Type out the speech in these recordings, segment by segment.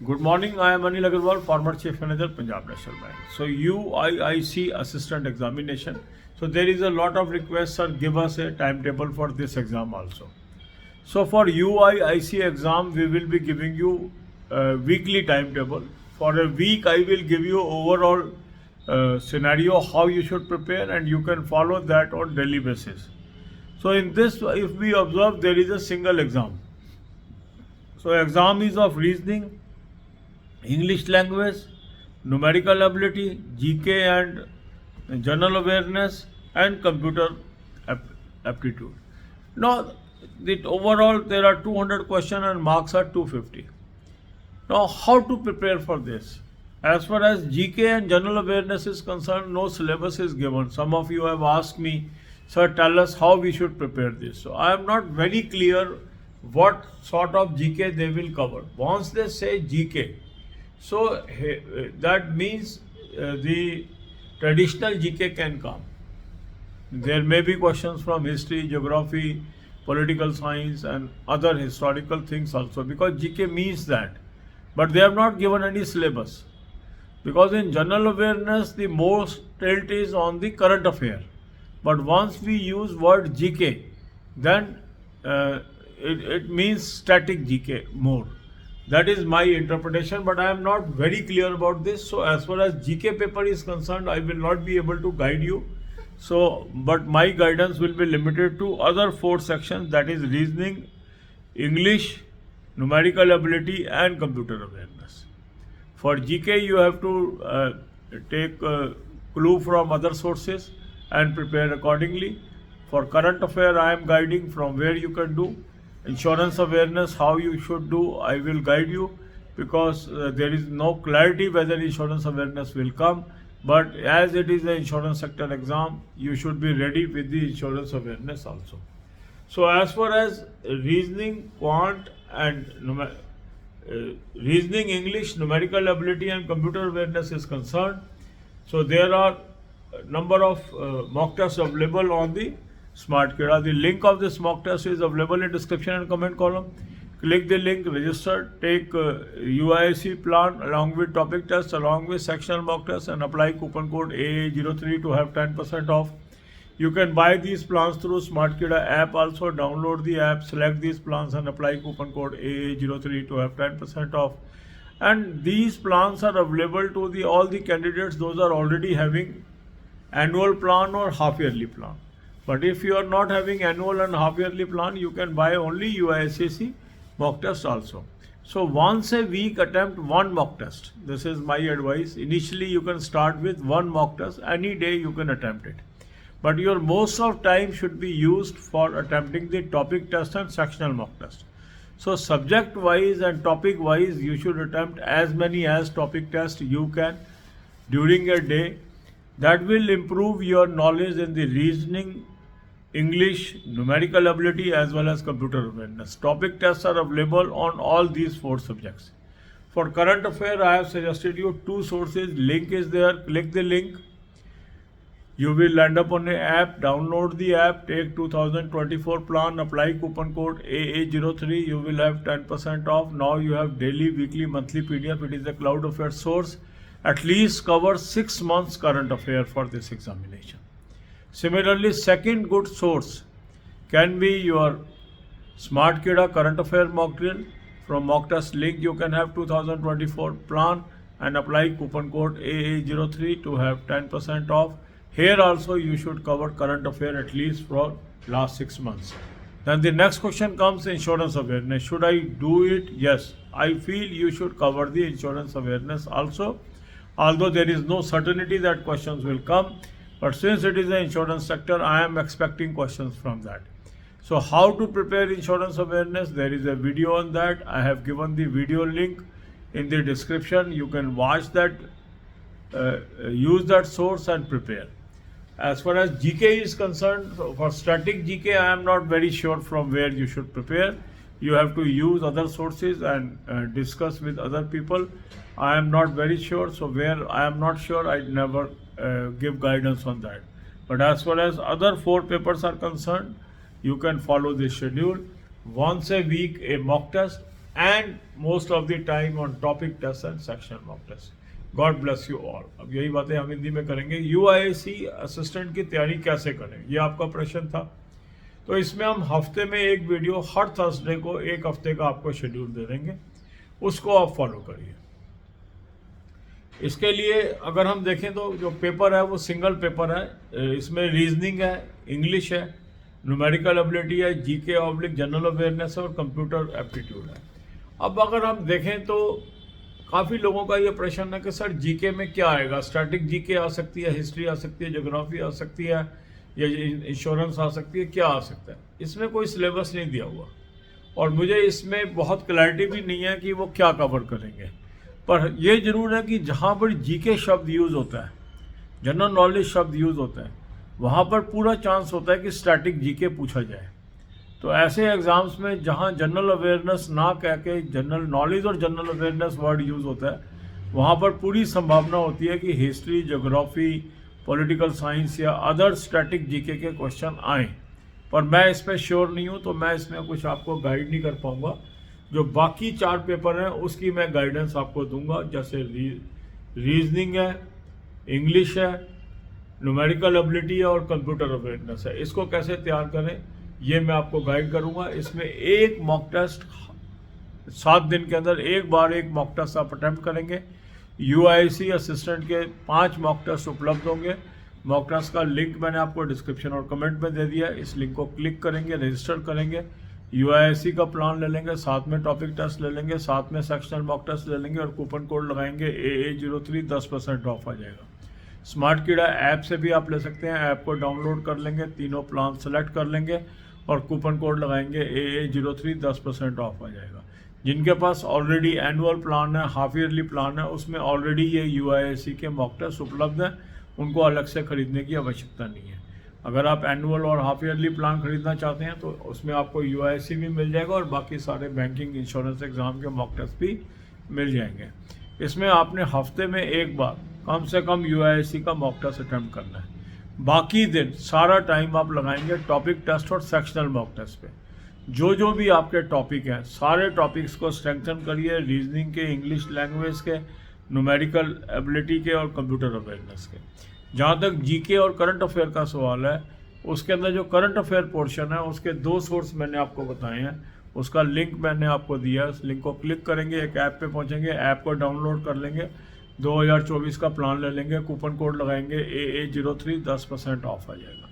Good morning. I am Anil Agarwal, former Chief Manager, Punjab National Bank. So UIIC Assistant Examination. So there is a lot of requests, sir, give us a timetable for this exam also. So for UIIC exam, we will be giving you a weekly timetable. For a week, I will give you overall scenario how you should prepare, and you can follow that on daily basis. So in this, if we observe, there is a single exam. So exam is of reasoning, English language, numerical ability, GK and general awareness, and computer aptitude. Now, overall there are 200 questions and marks are 250. Now, how to prepare for this? As far as GK and general awareness is concerned, no syllabus is given. Some of you have asked me, sir, tell us how we should prepare this. So I am not very clear what sort of GK they will cover. Once they say GK, so that means the traditional GK can come. There may be questions from history, geography, political science and other historical things also, because GK means that. But they have not given any syllabus. Because in general awareness, the most tilt is on the current affair. But once we use word GK, then it means static GK more. That is my interpretation, but I am not very clear about this. So as far as GK paper is concerned, I will not be able to guide you. So, but my guidance will be limited to other four sections, that is reasoning, English, numerical ability and computer awareness. For GK, you have to take a clue from other sources and prepare accordingly. For current affair, I am guiding from where you can do. Insurance awareness, how you should do, I will guide you, because there is no clarity whether insurance awareness will come. But as it is an insurance sector exam, you should be ready with the insurance awareness also. So as far as reasoning, quant and reasoning, English, numerical ability and computer awareness is concerned, so there are a number of mock tests available on the SmartKida. The link of this mock test is available in description and comment column. Click the link, register, take UIC plan along with topic test, along with sectional mock test, and apply coupon code AA03 to have 10% off. You can buy these plans through SmartKida app also. Download the app, select these plans and apply coupon code AA03 to have 10% off. And these plans are available to all the candidates. Those are already having annual plan or half yearly plan. But if you are not having annual and half yearly plan, you can buy only UISAC mock test also. So once a week attempt one mock test. This is my advice. Initially you can start with one mock test. Any day you can attempt it. But your most of time should be used for attempting the topic test and sectional mock test. So subject wise and topic wise, you should attempt as many as topic test you can during a day. That will improve your knowledge in the reasoning, English, numerical ability as well as computer awareness. Topic tests are available on all these four subjects. For current affair, I have suggested you two sources. Link is there. Click the link. You will land up on an app. Download the app. Take 2024 plan. Apply coupon code AA03. You will have 10% off. Now you have daily, weekly, monthly PDF. It is a cloud affair source. At least cover 6 months current affair for this examination. Similarly, second good source can be your SmartKida current affair mock drill. From mock test link, you can have 2024 plan and apply coupon code AA03 to have 10% off. Here also you should cover current affair at least for last 6 months. Then the next question comes, insurance awareness. Should I do it? Yes, I feel you should cover the insurance awareness also. Although there is no certainty that questions will come. But since it is an insurance sector, I am expecting questions from that. So how to prepare insurance awareness? There is a video on that. I have given the video link in the description. You can watch that, use that source and prepare. As far as GK is concerned, for static GK, I am not very sure from where you should prepare. You have to use other sources and discuss with other people. I am not very sure. So where I am not sure, I never give guidance on that. But as far as other four papers are concerned, you can follow this schedule. Once a week a mock test and most of the time on topic test and sectional mock test. God bless you all. अब यही बातें हम हिंदी में करेंगे। UIC assistant की तैयारी कैसे करें, ये आपका प्रश्न था। तो इसमें हम हफ्ते में एक वीडियो हर थर्सडे को एक हफ्ते का आपको शेड्यूल दे देंगे, उसको आप फॉलो करिए। इसके लिए अगर हम देखें तो जो पेपर है वो सिंगल पेपर है। इसमें रीजनिंग है, इंग्लिश है, न्यूमेरिकल एबिलिटी है, जीके ऑब्लिक जनरल अवेयरनेस है और कंप्यूटर एप्टीट्यूड है। अब अगर हम देखें तो काफ़ी लोगों का ये प्रश्न है कि सर जीके में क्या आएगा, स्टैटिक जीके आ सकती है, हिस्ट्री आ सकती है, ज्योग्राफी आ सकती है, या इंश्योरेंस आ सकती है, क्या आ सकता है? इसमें कोई सिलेबस नहीं दिया हुआ और मुझे इसमें बहुत क्लैरिटी भी नहीं है कि वो क्या कवर करेंगे। पर यह जरूर है कि जहाँ पर जीके शब्द यूज़ होता है, जनरल नॉलेज शब्द यूज़ होता है, वहाँ पर पूरा चांस होता है कि स्टैटिक जीके पूछा जाए। तो ऐसे एग्ज़ाम्स में जहाँ जनरल अवेयरनेस ना कह के जनरल नॉलेज और जनरल अवेयरनेस वर्ड यूज़ होता है, वहाँ पर पूरी संभावना होती है कि हिस्ट्री, ज्योग्राफी, पॉलिटिकल साइंस या अदर स्टैटिक जीके के क्वेश्चन आएँ। पर मैं इस पर श्योर नहीं हूँ, तो मैं इसमें कुछ आपको गाइड नहीं कर पाऊँगा। जो बाकी 4 पेपर हैं उसकी मैं गाइडेंस आपको दूंगा, जैसे रीजनिंग है, इंग्लिश है, न्यूमेरिकल एबिलिटी है और कंप्यूटर अवेयरनेस है। इसको कैसे तैयार करें ये मैं आपको गाइड करूंगा। इसमें एक मॉक टेस्ट 7 दिन के अंदर एक बार एक मॉक टेस्ट आप अटैम्प्ट करेंगे। UIC असिस्टेंट के 5 मॉक टेस्ट उपलब्ध होंगे। मॉक टेस्ट का लिंक मैंने आपको डिस्क्रिप्शन और कमेंट में दे दिया है। इस लिंक को क्लिक करेंगे, रजिस्टर करेंगे, UIC का प्लान ले लेंगे, साथ में टॉपिक टेस्ट ले लेंगे, साथ में सेक्शनल मॉक टेस्ट ले लेंगे और कूपन कोड लगाएंगे AA03, 10% ऑफ आ जाएगा। स्मार्ट कीड़ा ऐप से भी आप ले सकते हैं, ऐप को डाउनलोड कर लेंगे, तीनों प्लान सेलेक्ट कर लेंगे और कूपन कोड लगाएंगे AA03, 10% ऑफ आ जाएगा। जिनके पास ऑलरेडी एनुअल प्लान है, हाफ ईयरली प्लान है, उसमें ऑलरेडी ये UIC के मॉक टेस्ट उपलब्ध हैं, उनको अलग से खरीदने की आवश्यकता नहीं है। अगर आप एनुअल और हाफ ईयरली प्लान खरीदना चाहते हैं तो उसमें आपको UIC भी मिल जाएगा और बाकी सारे बैंकिंग, इंश्योरेंस एग्ज़ाम के मॉक टेस्ट भी मिल जाएंगे। इसमें आपने हफ्ते में एक बार कम से कम UIC का मॉक टेस्ट अटैम्प्ट करना है। बाकी दिन सारा टाइम आप लगाएंगे टॉपिक टेस्ट और सेक्शनल मॉक टेस्ट पे। जो भी आपके टॉपिक हैं, सारे टॉपिक्स को स्ट्रेंथन करिए, रीजनिंग के, इंग्लिश लैंग्वेज के, न्यूमेरिकल एबिलिटी के और कंप्यूटर अवेयरनेस के। जहाँ तक जीके और करंट अफेयर का सवाल है, उसके अंदर जो करंट अफेयर पोर्शन है उसके 2 सोर्स मैंने आपको बताए हैं, उसका लिंक मैंने आपको दिया है। उस लिंक को क्लिक करेंगे, एक ऐप पे पहुँचेंगे, ऐप को डाउनलोड कर लेंगे, 2024 का प्लान ले लेंगे, कूपन कोड लगाएंगे AA03, 10% ऑफ आ जाएगा।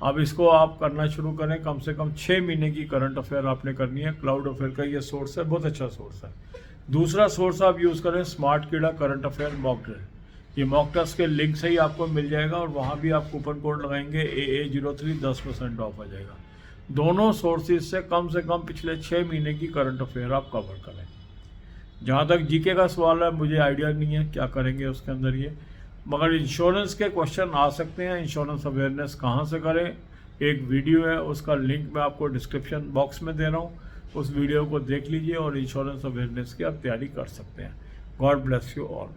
अब इसको आप करना शुरू करें। कम से कम 6 महीने की करंट अफेयर आपने करनी है। क्लाउड अफेयर का ये सोर्स है, बहुत अच्छा सोर्स है। दूसरा सोर्स आप यूज़ करें स्मार्ट कीड़ा करंट अफेयर मॉक ड्रिल। ये मॉक टेस्ट के लिंक से ही आपको मिल जाएगा और वहाँ भी आप कूपन कोड लगाएंगे AA03, 10% ऑफ आ जाएगा। दोनों सोर्सेज से कम पिछले 6 महीने की करंट अफेयर आप कवर करें। जहाँ तक जीके का सवाल है, मुझे आइडिया नहीं है क्या करेंगे उसके अंदर ये, मगर इंश्योरेंस के क्वेश्चन आ सकते हैं। इंश्योरेंस अवेयरनेस कहाँ से करें, एक वीडियो है, उसका लिंक मैं आपको डिस्क्रिप्शन बॉक्स में दे रहा हूँ, उस वीडियो को देख लीजिए और इंश्योरेंस अवेयरनेस की आप तैयारी कर सकते हैं। God bless you all.